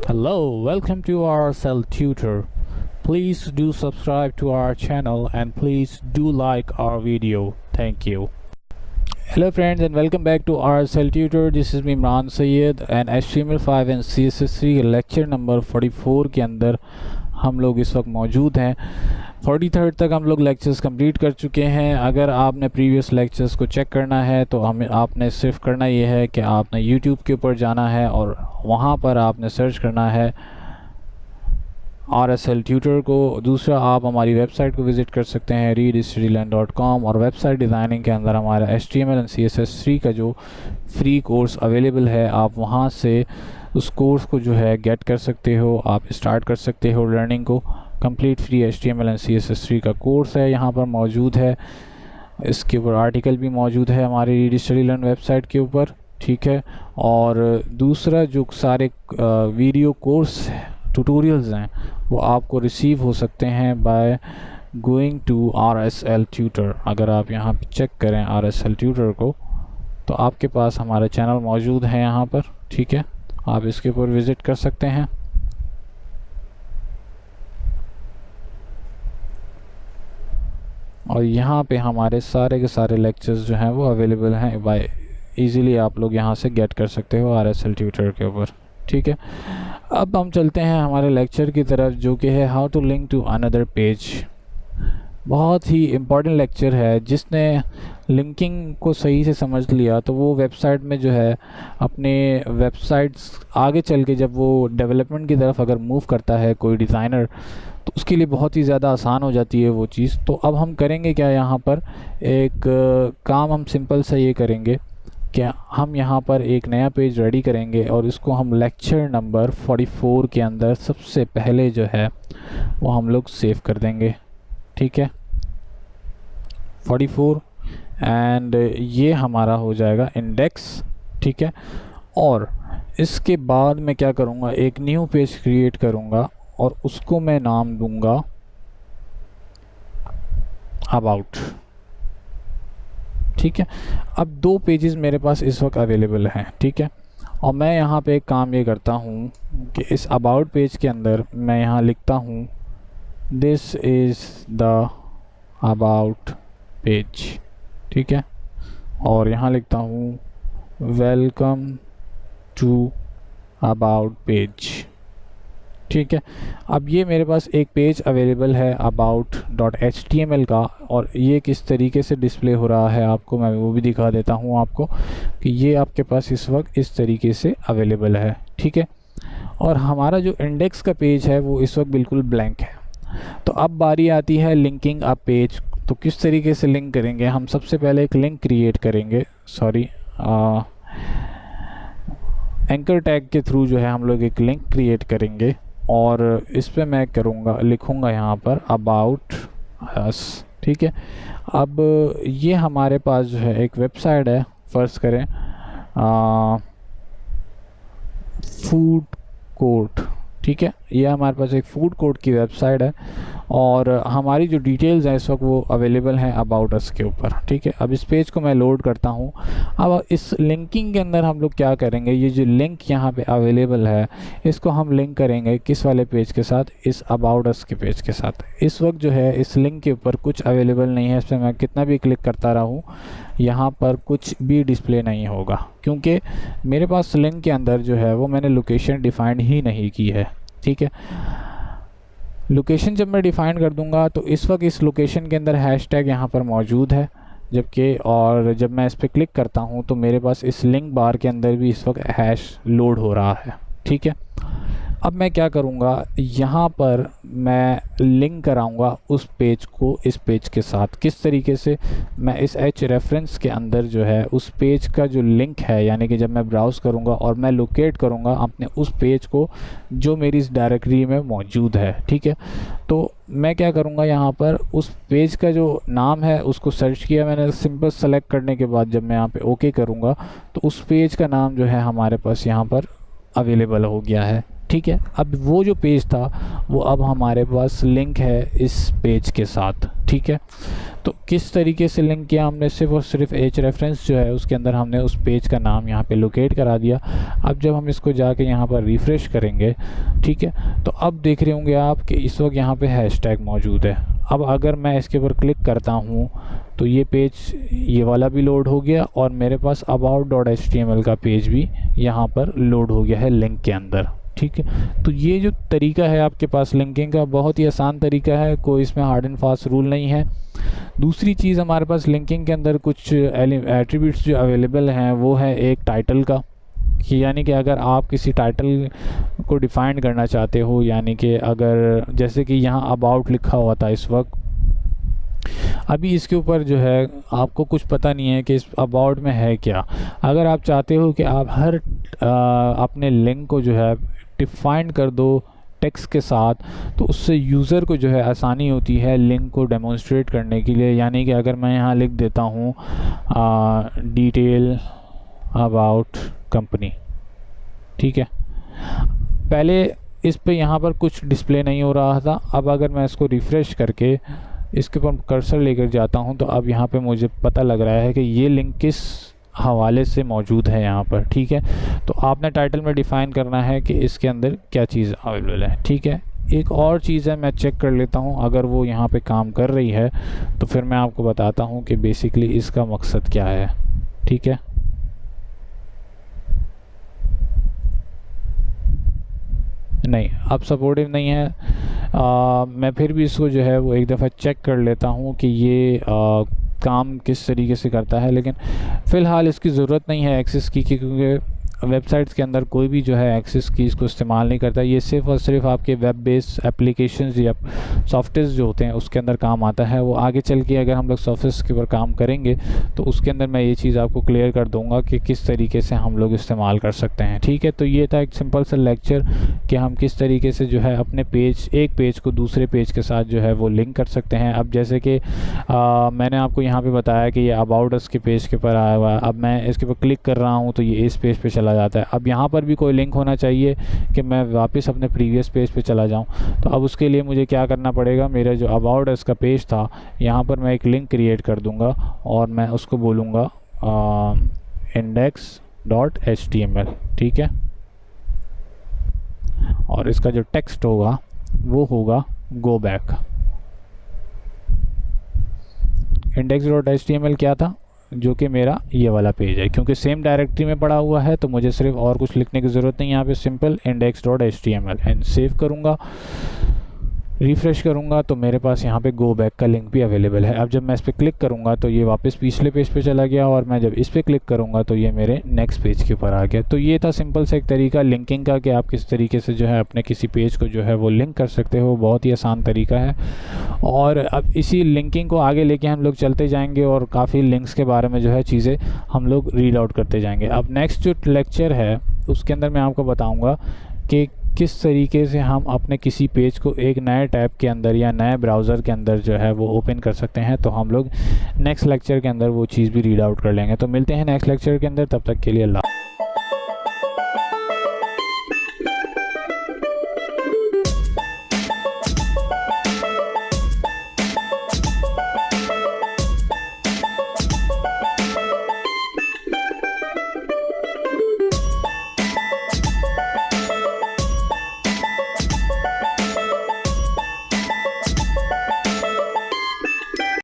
Hello, welcome to our Cell Tutor. Please do subscribe to our channel and please do like our video. Thank you. Hello friends and welcome back to our Cell Tutor. This is me Imran Sayyed and HTML5 and CSS3 lecture number 44 के अंदर हम लोग इस वक्त मौजूद हैं। 43 तक हम लोग लेक्चर्स कंप्लीट कर चुके हैं। अगर आपने प्रीवियस लेक्चर्स को चेक करना है तो आपने सिर्फ करना ये है कि आपने YouTube के ऊपर जाना है और वहाँ पर आपने सर्च करना है RSL ट्यूटर को। दूसरा आप हमारी वेबसाइट को विज़िट कर सकते हैं readstudylearn.com और वेबसाइट डिज़ाइनिंग के अंदर हमारा HTML एंड CSS3 का जो फ्री कोर्स अवेलेबल है, आप वहाँ से उस कोर्स को जो है गेट कर सकते हो। आप स्टार्ट कर सकते हो लर्निंग को। Complete free HTML and CSS3 का कोर्स है, यहाँ पर मौजूद है। इसके ऊपर आर्टिकल भी मौजूद है हमारी रीड स्टडी लर्न वेबसाइट के ऊपर, ठीक है। और दूसरा जो सारे वीडियो कोर्स ट्यूटोरियल्स हैं वो आपको रिसीव हो सकते हैं by going to RSL tutor. अगर आप यहाँ पे चेक करें RSL ट्यूटर को तो आपके पास हमारा चैनल मौजूद है यहाँ पर, ठीक है। आप इसके ऊपर विज़िट कर सकते हैं। और यहाँ पे हमारे सारे के सारे लेक्चर्स जो हैं वो अवेलेबल हैं बाय इजीली, आप लोग यहाँ से गेट कर सकते हो RSL ट्यूटर के ऊपर, ठीक है। अब हम चलते हैं हमारे लेक्चर की तरफ जो कि है how to link to another page. बहुत ही इम्पॉर्टेंट लेक्चर है। जिसने लिंकिंग को सही से समझ लिया तो वो वेबसाइट में जो है अपने वेबसाइट्स आगे चल के जब वो डेवलपमेंट की तरफ अगर मूव करता है कोई डिज़ाइनर तो उसके लिए बहुत ही ज़्यादा आसान हो जाती है वो चीज़। तो अब हम करेंगे क्या, यहाँ पर एक काम हम सिंपल सा ये करेंगे कि हम यहाँ पर एक नया पेज रेडी करेंगे और इसको हम लेक्चर नंबर 44 के अंदर सबसे पहले जो है वो हम लोग सेव कर देंगे, ठीक है। 44 एंड ये हमारा हो जाएगा इंडेक्स, ठीक है। और इसके बाद मैं क्या करूँगा, एक न्यू पेज क्रिएट करूँगा और उसको मैं नाम दूँगा अबाउट, ठीक है। अब दो पेजेस मेरे पास इस वक्त अवेलेबल हैं, ठीक है। और मैं यहाँ पे एक काम ये करता हूँ कि इस अबाउट पेज के अंदर मैं यहाँ लिखता हूँ this is the about page, ठीक है। और यहाँ लिखता हूँ वेलकम टू अबाउट पेज, ठीक है। अब ये मेरे पास एक पेज अवेलेबल है about.html का और ये किस तरीके से डिस्प्ले हो रहा है आपको मैं वो भी दिखा देता हूँ आपको कि ये आपके पास इस वक्त इस तरीके से अवेलेबल है, ठीक है। और हमारा जो इंडेक्स का पेज है वो इस वक्त बिल्कुल ब्लैंक है। तो अब बारी आती है लिंकिंग अ पेज। तो किस तरीके से लिंक करेंगे, हम सबसे पहले एक लिंक क्रिएट करेंगे, एंकर टैग के थ्रू जो है हम लोग एक लिंक क्रिएट करेंगे और इस पे मैं लिखूँगा यहाँ पर अबाउट अस, ठीक है। अब ये हमारे पास जो है एक वेबसाइट है, फ़र्ज़ करें फूड कोर्ट, ठीक है। ये हमारे पास एक फूड कोर्ट की वेबसाइट है और हमारी जो डिटेल्स हैं इस वक्त वो अवेलेबल हैं अबाउट अस के ऊपर, ठीक है। अब इस पेज को मैं लोड करता हूँ। अब इस लिंकिंग के अंदर हम लोग क्या करेंगे, ये जो लिंक यहाँ पे अवेलेबल है इसको हम लिंक करेंगे किस वाले पेज के साथ, इस अबाउट अस के पेज के साथ। इस वक्त जो है इस लिंक के ऊपर कुछ अवेलेबल नहीं है, इस पर मैं कितना भी क्लिक करता रहूँ यहाँ पर कुछ भी डिस्प्ले नहीं होगा क्योंकि मेरे पास लिंक के अंदर जो है वो मैंने लोकेशन डिफ़ाइन ही नहीं की है, ठीक है। लोकेशन जब मैं डिफ़ाइन कर दूंगा तो इस वक्त इस लोकेशन के अंदर हैशटैग यहाँ पर मौजूद है, जबकि और जब मैं इस पर क्लिक करता हूँ तो मेरे पास इस लिंक बार के अंदर भी इस वक्त हैश लोड हो रहा है, ठीक है। अब मैं क्या करूँगा, यहाँ पर मैं लिंक कराऊँगा उस पेज को इस पेज के साथ। किस तरीके से, मैं इस एच रेफरेंस के अंदर जो है उस पेज का जो लिंक है, यानी कि जब मैं ब्राउज़ करूँगा और मैं लोकेट करूँगा अपने उस पेज को जो मेरी इस डायरेक्टरी में मौजूद है, ठीक है। तो मैं क्या करूँगा, यहाँ पर उस पेज का जो नाम है उसको सर्च किया मैंने, सिंपल सेलेक्ट करने के बाद जब मैं यहाँ पे ओके करूँगा तो उस पेज का नाम जो है हमारे पास यहाँ पर अवेलेबल हो गया है, ठीक है। अब वो जो पेज था वो अब हमारे पास लिंक है इस पेज के साथ, ठीक है। तो किस तरीके से लिंक किया हमने, सिर्फ और सिर्फ एच रेफरेंस जो है उसके अंदर हमने उस पेज का नाम यहाँ पे लोकेट करा दिया। अब जब हम इसको जाके यहाँ पर रिफ़्रेश करेंगे, ठीक है, तो अब देख रहे होंगे आप कि इस वक्त यहाँ पे हैशटैग मौजूद है। अब अगर मैं इसके ऊपर क्लिक करता हूँ तो ये पेज ये वाला भी लोड हो गया और मेरे पास about.html का पेज भी यहाँ पर लोड हो गया है लिंक के अंदर, ठीक है। तो ये जो तरीका है आपके पास लिंकिंग का, बहुत ही आसान तरीका है, कोई इसमें हार्ड एंड फास्ट रूल नहीं है। दूसरी चीज़ हमारे पास लिंकिंग के अंदर कुछ एट्रीब्यूट्स जो अवेलेबल हैं वो है एक टाइटल का, कि यानी कि अगर आप किसी टाइटल को डिफ़ाइन करना चाहते हो, यानी कि अगर जैसे कि यहाँ अबाउट लिखा हुआ था इस वक्त, अभी इसके ऊपर जो है आपको कुछ पता नहीं है कि इस अबाउट में है क्या। अगर आप चाहते हो कि आप हर अपने लिंक को जो है डिफ़ाइन कर दो टेक्स्ट के साथ, तो उससे यूज़र को जो है आसानी होती है लिंक को डेमोंस्ट्रेट करने के लिए। यानी कि अगर मैं यहाँ लिख देता हूँ डिटेल अबाउट कंपनी, ठीक है, पहले इस पे यहाँ पर कुछ डिस्प्ले नहीं हो रहा था। अब अगर मैं इसको रिफ़्रेश करके इसके ऊपर कर्सर लेकर जाता हूँ तो अब यहाँ पे मुझे पता लग रहा है कि ये लिंक किस हवाले से मौजूद है यहाँ पर, ठीक है। तो आपने टाइटल में डिफ़ाइन करना है कि इसके अंदर क्या चीज़ अवेलेबल है, ठीक है। एक और चीज़ है, मैं चेक कर लेता हूँ, अगर वो यहाँ पे काम कर रही है तो फिर मैं आपको बताता हूँ कि बेसिकली इसका मकसद क्या है, ठीक है। नहीं, अब सपोर्टिव नहीं है। मैं फिर भी इसको जो है वो एक दफ़ा चेक कर लेता हूँ कि ये काम किस तरीके से करता है, लेकिन फ़िलहाल इसकी ज़रूरत नहीं है एक्सेस की, क्योंकि वेबसाइट्स के अंदर कोई भी जो है एक्सेस कीज़ को इस्तेमाल नहीं करता। ये सिर्फ और सिर्फ आपके वेब बेस्ड एप्लीकेशंस या सॉफ्टवेयर जो होते हैं उसके अंदर काम आता है। वो आगे चल के अगर हम लोग सॉफ्टवेयर के ऊपर काम करेंगे तो उसके अंदर मैं ये चीज़ आपको क्लियर कर दूंगा कि किस तरीके से हम लोग इस्तेमाल कर सकते हैं, ठीक है। तो ये था एक सिंपल सा लेक्चर कि हम किस तरीके से जो है अपने पेज, एक पेज को दूसरे पेज के साथ जो है वो लिंक कर सकते हैं। अब जैसे कि मैंने आपको यहाँ पर बताया कि ये अबाउट अस के पेज के ऊपर आया हुआ है। अब मैं इसके ऊपर क्लिक कर रहा हूँ तो ये इस पेज पर चला जाता है। अब यहाँ पर भी कोई लिंक होना चाहिए कि मैं वापस अपने प्रीवियस पेज पे चला जाऊँ। तो अब उसके लिए मुझे क्या करना पड़ेगा, मेरा जो अबाउट अस का पेज था यहाँ पर मैं एक लिंक क्रिएट कर दूँगा और मैं उसको बोलूँगा index.html, ठीक है। और इसका जो टेक्स्ट होगा वो होगा गो बैक। index.html क्या था, जो कि मेरा ये वाला पेज है, क्योंकि सेम डायरेक्टरी में पड़ा हुआ है तो मुझे सिर्फ और कुछ लिखने की ज़रूरत नहीं। यहाँ पे सिंपल index.html एंड सेव करूँगा, रिफ़्रेश करूँगा तो मेरे पास यहाँ पे गो बैक का लिंक भी अवेलेबल है। अब जब मैं इस पर क्लिक करूँगा तो ये वापस पिछले पेज पे चला गया और मैं जब इस पर क्लिक करूँगा तो ये मेरे नेक्स्ट पेज के ऊपर आ गया। तो ये था सिंपल सा एक तरीका लिंकिंग का कि आप किस तरीके से जो है अपने किसी पेज को जो है वो लिंक कर सकते हो। बहुत ही आसान तरीका है और अब इसी लिंकिंग को आगे लेके हम लोग चलते जाएंगे और काफ़ी लिंक्स के बारे में जो है चीज़ें हम लोग रीड आउट करते जाएंगे। अब नेक्स्ट जो लेक्चर है उसके अंदर मैं आपको बताऊँगा कि किस तरीके से हम अपने किसी पेज को एक नए टैब के अंदर या नए ब्राउज़र के अंदर जो है वो ओपन कर सकते हैं। तो हम लोग नेक्स्ट लेक्चर के अंदर वो चीज़ भी रीड आउट कर लेंगे। तो मिलते हैं नेक्स्ट लेक्चर के अंदर, तब तक के लिए अल्लाह।